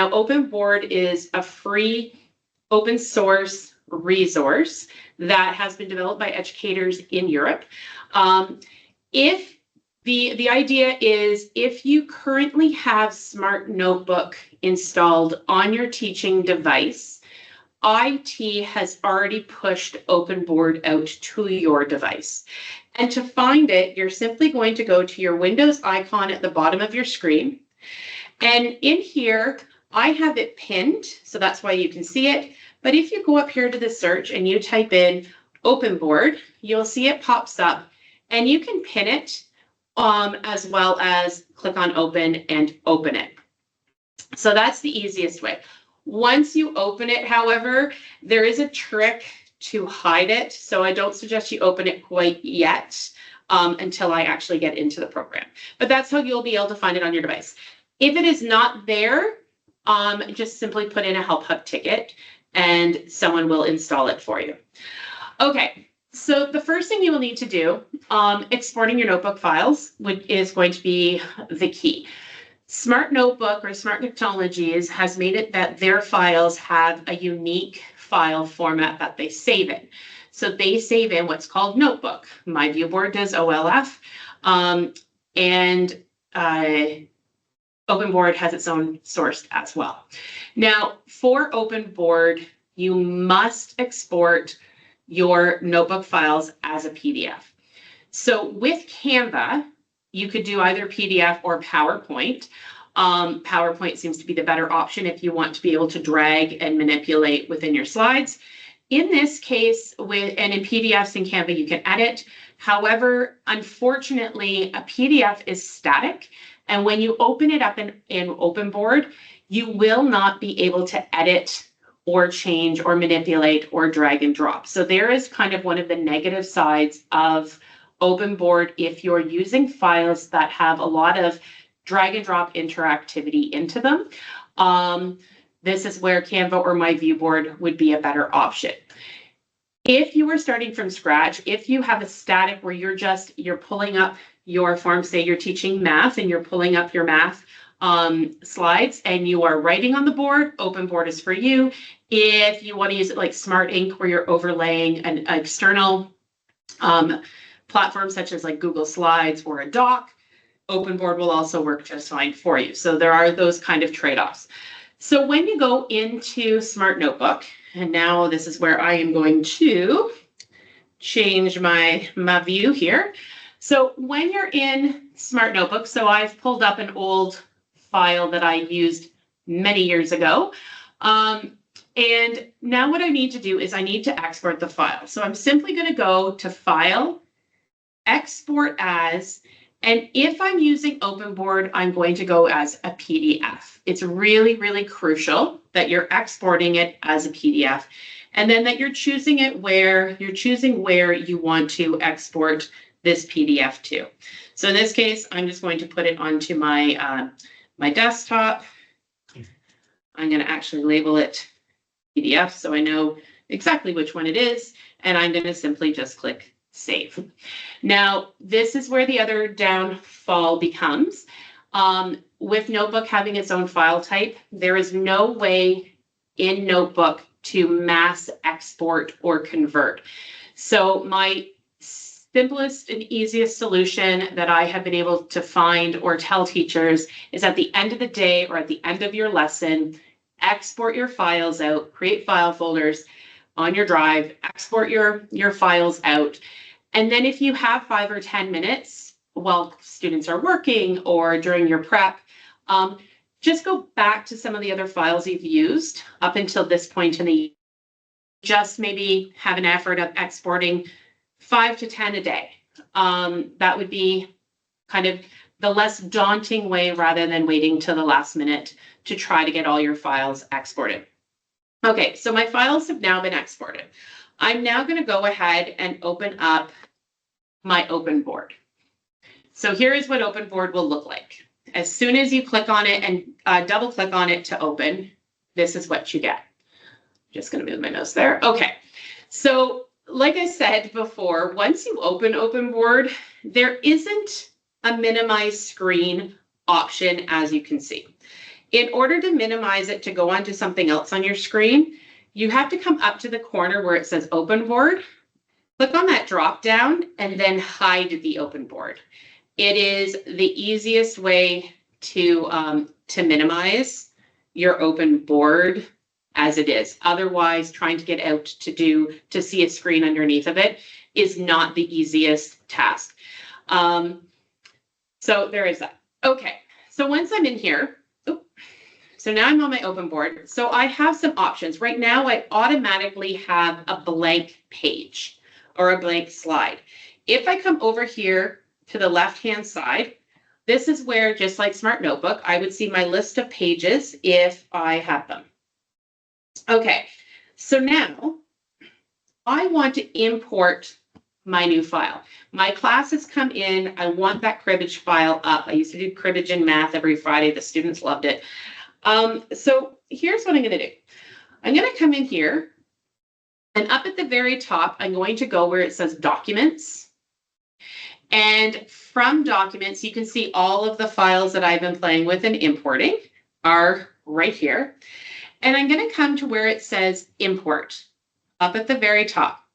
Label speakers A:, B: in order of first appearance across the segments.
A: Now, Openboard is a free open source resource that has been developed by educators in Europe. If the idea is, if you currently have Smart Notebook installed on your teaching device, IT has already pushed Openboard out to your device. And to find it, you're simply going to go to your Windows icon at the bottom of your screen. And in here, I have it pinned, so that's why you can see it. But if you go up here to the search and you type in Openboard, you'll see it pops up, and you can pin it as well as click on open and open it. So that's the easiest way. Once you open it, however, there is a trick to hide it. So I don't suggest you open it quite yet until I actually get into the program. But that's how you'll be able to find it on your device. If it is not there, just simply put in a Help Hub ticket and someone will install it for you. Okay, so the first thing you will need to do, exporting your notebook files is going to be the key. Smart Notebook or Smart Technologies has made it that their files have a unique file format that they save in. So they save in what's called Notebook. My viewboard does OLF, and Openboard has its own source as well. Now, for Openboard, you must export your notebook files as a PDF. So with Canva, you could do either PDF or PowerPoint. PowerPoint seems to be the better option if you want to be able to drag and manipulate within your slides. In this case, and in PDFs in Canva, you can edit. However, unfortunately, a PDF is static. And when you open it up in Openboard, you will not be able to edit or change or manipulate or drag and drop. So there is kind of one of the negative sides of Openboard if you're using files that have a lot of drag and drop interactivity into them. This is where Canva or My Viewboard would be a better option. If you were starting from scratch, if you have a static where you're pulling up your form, say you're teaching math and you're pulling up your math slides and you are writing on the board, Openboard is for you. If you want to use it like Smart Ink where you're overlaying an external platform such as like Google Slides or a doc, Openboard will also work just fine for you. So there are those kind of trade-offs. So when you go into Smart Notebook, and now this is where I am going to change my view here. So when you're in Smart Notebook, so I've pulled up an old file that I used many years ago. And now what I need to do is I need to export the file. So I'm simply going to go to File, Export As, and if I'm using Openboard, I'm going to go as a PDF. It's really, really crucial that you're exporting it as a PDF, and then that you're choosing where you want to export this PDF to. So in this case, I'm just going to put it onto my my desktop. I'm going to actually label it PDF so I know exactly which one it is, and I'm going to simply just click Save. Now, this is where the other downfall becomes. With Notebook having its own file type, there is no way in Notebook to mass export or convert. So my simplest and easiest solution that I have been able to find or tell teachers is at the end of the day or at the end of your lesson, export your files out, create file folders on your drive, export your files out. And then if you have 5 or 10 minutes while students are working or during your prep, just go back to some of the other files you've used up until this point in the year. Just maybe have an effort of exporting 5 to 10 a day. That would be kind of the less daunting way rather than waiting till the last minute to try to get all your files exported. Okay, so my files have now been exported. I'm now going to go ahead and open up my Openboard. So here is what Openboard will look like. As soon as you click on it and double click on it to open, this is what you get. Just going to move my mouse there. Okay, so like I said before, once you open Openboard, there isn't a minimize screen option, as you can see. In order to minimize it to go onto something else on your screen, you have to come up to the corner where it says Open Board, click on that drop down, and then hide the Open Board. It is the easiest way to minimize your open board as it is. Otherwise, trying to get out to see a screen underneath of it is not the easiest task. So there is that. Okay, so once I'm in here, so now I'm on my open board. So I have some options. Right now, I automatically have a blank page or a blank slide. If I come over here to the left-hand side, this is where, just like Smart Notebook, I would see my list of pages if I have them. Okay, so now I want to import my new file. My class has come in. I want that cribbage file up. I used to do cribbage in math every Friday. The students loved it. So here's what I'm going to do. I'm going to come in here, and up at the very top, I'm going to go where it says Documents. And from Documents, you can see all of the files that I've been playing with and importing are right here. And I'm going to come to where it says Import up at the very top.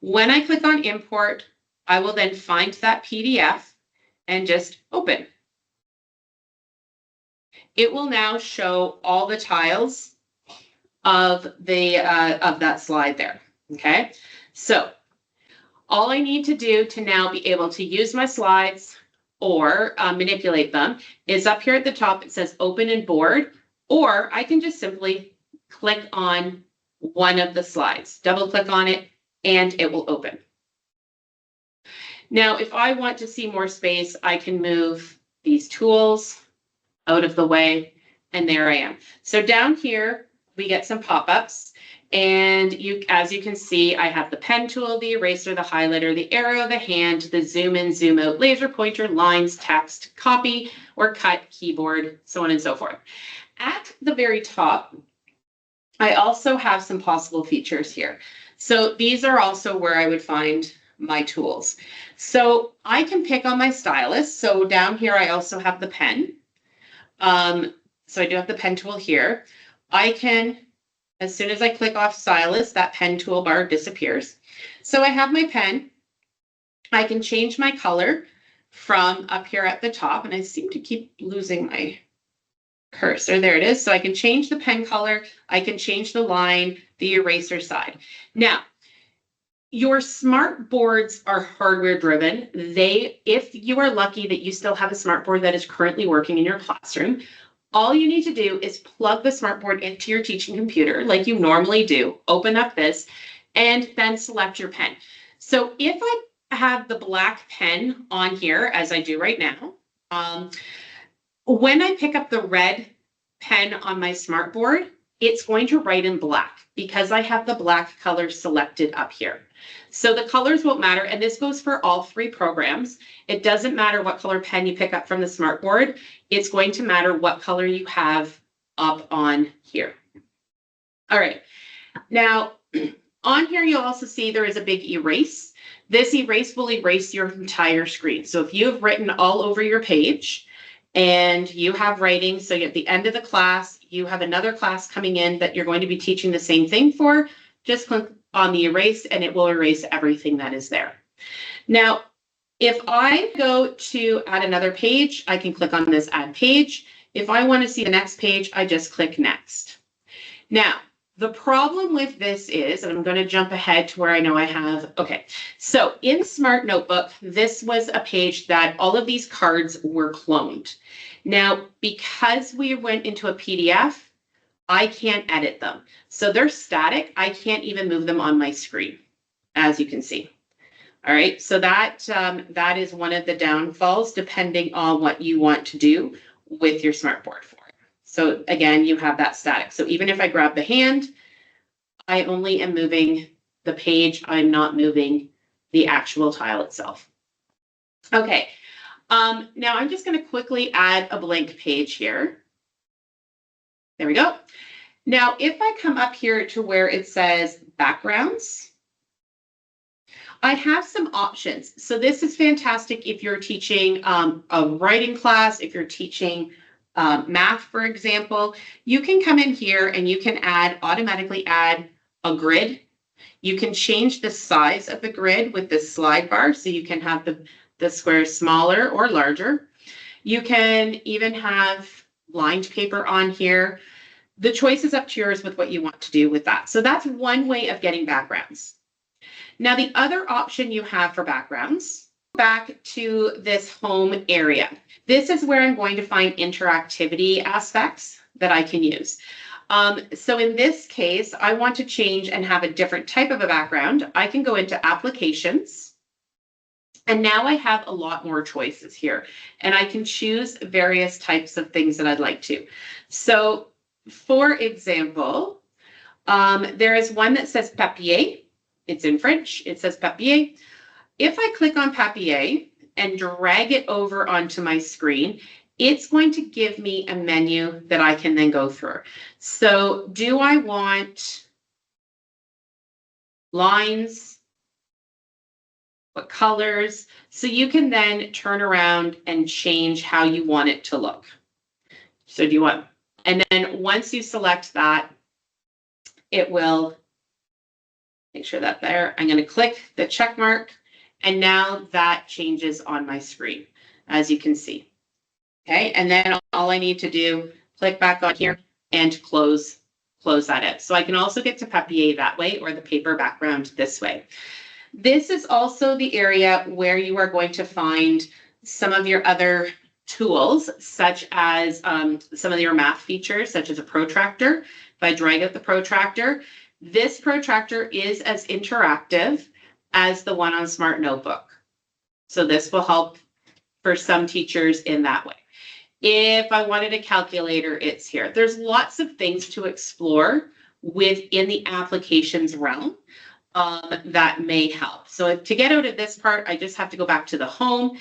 A: When I click on Import, I will then find that PDF and just open. It will now show all the tiles of that slide there. Okay, so all I need to do to now be able to use my slides or manipulate them is up here at the top. It says Open in Board, or I can just simply click on one of the slides, double click on it, and it will open. Now, if I want to see more space, I can move these tools out of the way, and there I am. So down here, we get some pop-ups, and as you can see, I have the pen tool, the eraser, the highlighter, the arrow, the hand, the zoom in, zoom out, laser pointer, lines, text, copy or cut, keyboard, so on and so forth. At the very top, I also have some possible features here. So these are also where I would find my tools. So I can pick on my stylus. So down here, I also have the pen. So I do have the pen tool here. I can, as soon as I click off stylus, that pen toolbar disappears. So I have my pen. I can change my color from up here at the top, and I seem to keep losing my cursor. There it is. So I can change the pen color. I can change the line, the eraser side. Now, your smart boards are hardware driven. If you are lucky that you still have a smart board that is currently working in your classroom, all you need to do is plug the smart board into your teaching computer like you normally do, open up this, and then select your pen. So if I have the black pen on here, as I do right now, when I pick up the red pen on my smart board, it's going to write in black because I have the black color selected up here. So the colors won't matter, and this goes for all three programs. It doesn't matter what color pen you pick up from the smart board. It's going to matter what color you have up on here. All right. Now, on here, you'll also see there is a big erase. This erase will erase your entire screen. So if you have written all over your page and you have writing, so at the end of the class, you have another class coming in that you're going to be teaching the same thing for, just click on the erase and it will erase everything that is there. Now, if I go to add another page, I can click on this add page. If I want to see the next page, I just click next. Now, the problem with this is, and I'm going to jump ahead to where I know I have, okay. So in Smart Notebook, this was a page that all of these cards were cloned. Now, because we went into a PDF, I can't edit them. So they're static. I can't even move them on my screen, as you can see. All right, so that is one of the downfalls depending on what you want to do with your smartboard for it. So again, you have that static. So even if I grab the hand, I only am moving the page. I'm not moving the actual tile itself. Okay, now I'm just going to quickly add a blank page here. There we go. Now, if I come up here to where it says backgrounds, I have some options. So this is fantastic if you're teaching a writing class, if you're teaching math, for example, you can come in here and you can automatically add a grid. You can change the size of the grid with this slide bar, so you can have the squares smaller or larger. You can even have lined paper on here. The choice is up to yours with what you want to do with that. So that's one way of getting backgrounds. Now, the other option you have for backgrounds, back to this home area. This is where I'm going to find interactivity aspects that I can use. So in this case, I want to change and have a different type of a background. I can go into applications, and now I have a lot more choices here, and I can choose various types of things that I'd like to. So for example, there is one that says papier. It's in French. It says papier. If I click on papier and drag it over onto my screen, it's going to give me a menu that I can then go through. So do I want lines? What colors? So you can then turn around and change how you want it to look. So do you want, and then once you select that, it will make sure that there, I'm going to click the check mark, and now that changes on my screen, as you can see. Okay, and then all I need to do, click back on here and close that out. So I can also get to papier that way, or the paper background this way. This is also the area where you are going to find some of your other tools, such as some of your math features, such as a protractor. If I drag out the protractor, this protractor is as interactive as the one on Smart Notebook. So this will help for some teachers in that way. If I wanted a calculator, it's here. There's lots of things to explore within the applications realm that may help. So to get out of this part, I just have to go back to the home.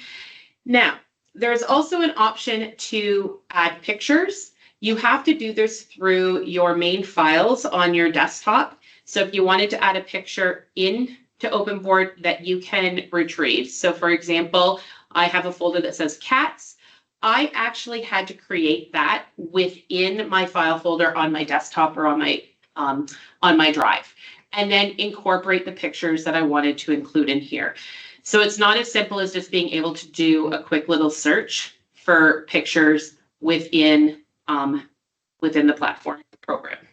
A: Now, there's also an option to add pictures. You have to do this through your main files on your desktop. So if you wanted to add a picture into Openboard that you can retrieve. So for example, I have a folder that says cats. I actually had to create that within my file folder on my desktop or on my drive, and then incorporate the pictures that I wanted to include in here. So it's not as simple as just being able to do a quick little search for pictures within the platform program.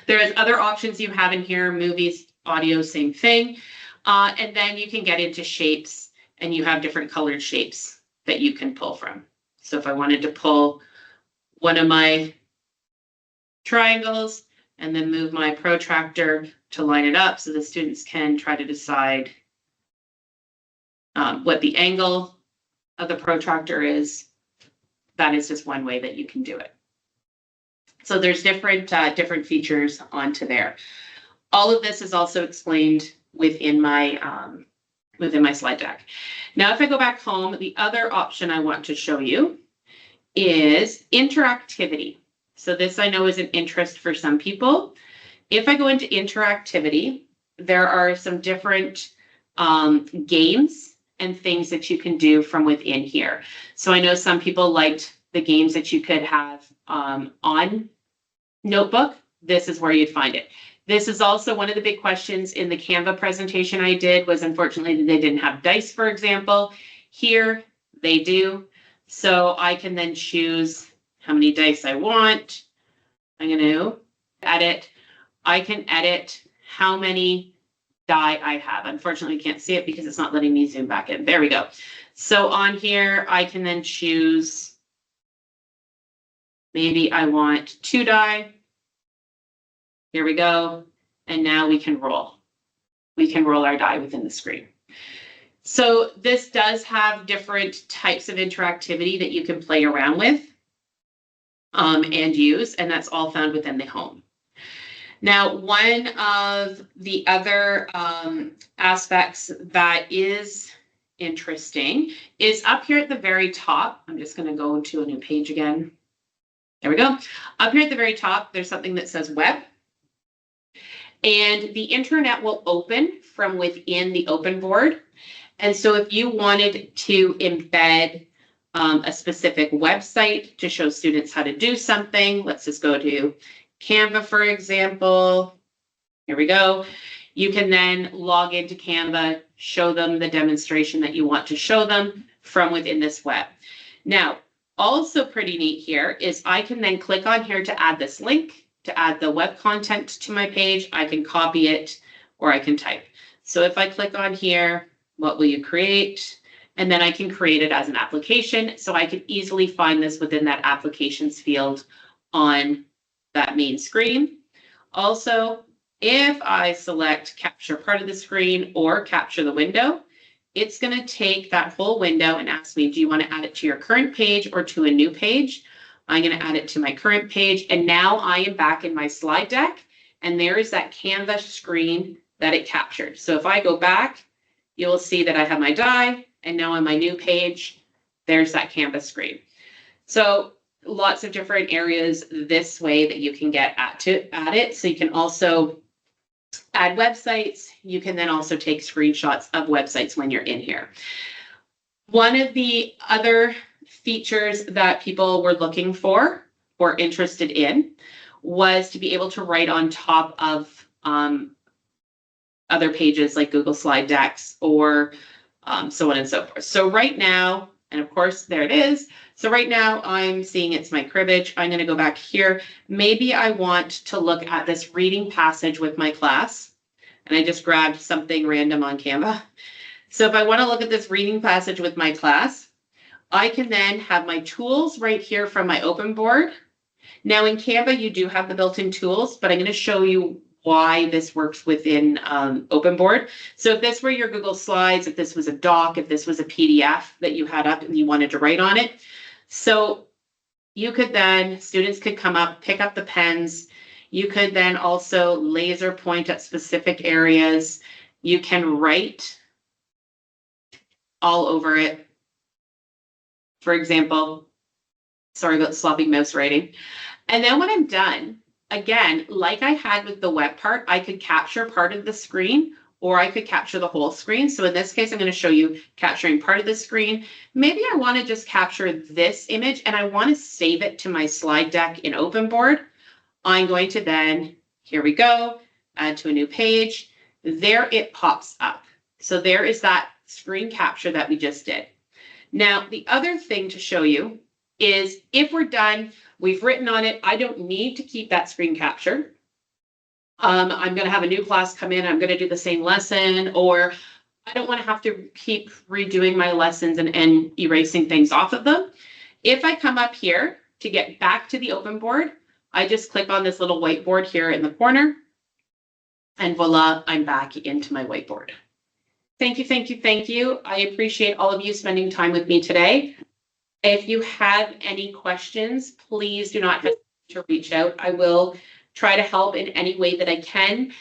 A: There's other options you have in here, movies, audio, same thing. And then you can get into shapes, and you have different colored shapes that you can pull from. So if I wanted to pull one of my triangles and then move my protractor to line it up so the students can try to decide what the angle of the protractor is, that is just one way that you can do it. So there's different features onto there. All of this is also explained within my slide deck. Now, if I go back home, the other option I want to show you is interactivity. So this I know is an interest for some people. If I go into interactivity, there are some different games and things that you can do from within here. So I know some people liked the games that you could have on Notebook. This is where you'd find it. This is also one of the big questions in the Canva presentation I did, was unfortunately they didn't have dice, for example. Here they do. So I can then choose how many dice I want. I'm going to edit. I can edit how many die I have. Unfortunately, you can't see it because it's not letting me zoom back in. There we go. So on here, I can then choose, maybe I want 2 die. Here we go. And now we can roll. We can roll our die within the screen. So this does have different types of interactivity that you can play around with and use, and that's all found within the home. Now, one of the other aspects that is interesting is up here at the very top. I'm just going to go to a new page again. There we go. Up here at the very top, there's something that says web. And the internet will open from within the Openboard. And so if you wanted to embed a specific website to show students how to do something. Let's just go to Canva, for example. Here we go. You can then log into Canva, show them the demonstration that you want to show them from within this web. Now, also pretty neat here is I can then click on here to add this link, to add the web content to my page. I can copy it or I can type. So if I click on here, what will you create? And then I can create it as an application. So I can easily find this within that applications field on that main screen. Also, if I select capture part of the screen or capture the window, it's going to take that whole window and ask me, do you want to add it to your current page or to a new page? I'm going to add it to my current page. And now I am back in my slide deck. And there is that Canva screen that it captured. So if I go back, you will see that I have my die. And now on my new page, there's that Canva screen. So lots of different areas this way that you can get at it. So you can also add websites. You can then also take screenshots of websites when you're in here. One of the other features that people were looking for or interested in was to be able to write on top of other pages like Google Slide Decks or so on and so forth. So right now, and of course, there it is. So right now I'm seeing it's my cribbage. I'm going to go back here. Maybe I want to look at this reading passage with my class. And I just grabbed something random on Canva. So if I want to look at this reading passage with my class, I can then have my tools right here from my Openboard. Now in Canva, you do have the built-in tools, but I'm going to show you why this works within Openboard. So if this were your Google Slides, if this was a doc, if this was a PDF that you had up and you wanted to write on it, so you could then, students could come up, pick up the pens. You could then also laser point at specific areas. You can write all over it. For example, sorry about sloppy mouse writing. And then when I'm done, again, like I had with the web part, I could capture part of the screen or I could capture the whole screen. So in this case, I'm going to show you capturing part of the screen. Maybe I want to just capture this image and I want to save it to my slide deck in Openboard. I'm going to then, here we go, add to a new page. There it pops up. So there is that screen capture that we just did. Now, the other thing to show you is if we're done, we've written on it, I don't need to keep that screen capture. I'm going to have a new class come in, I'm going to do the same lesson, or I don't want to have to keep redoing my lessons and erasing things off of them. If I come up here to get back to the Openboard, I just click on this little whiteboard here in the corner, and voila, I'm back into my whiteboard. Thank you, thank you, thank you. I appreciate all of you spending time with me today. If you have any questions, please do not hesitate to reach out. I will try to help in any way that I can.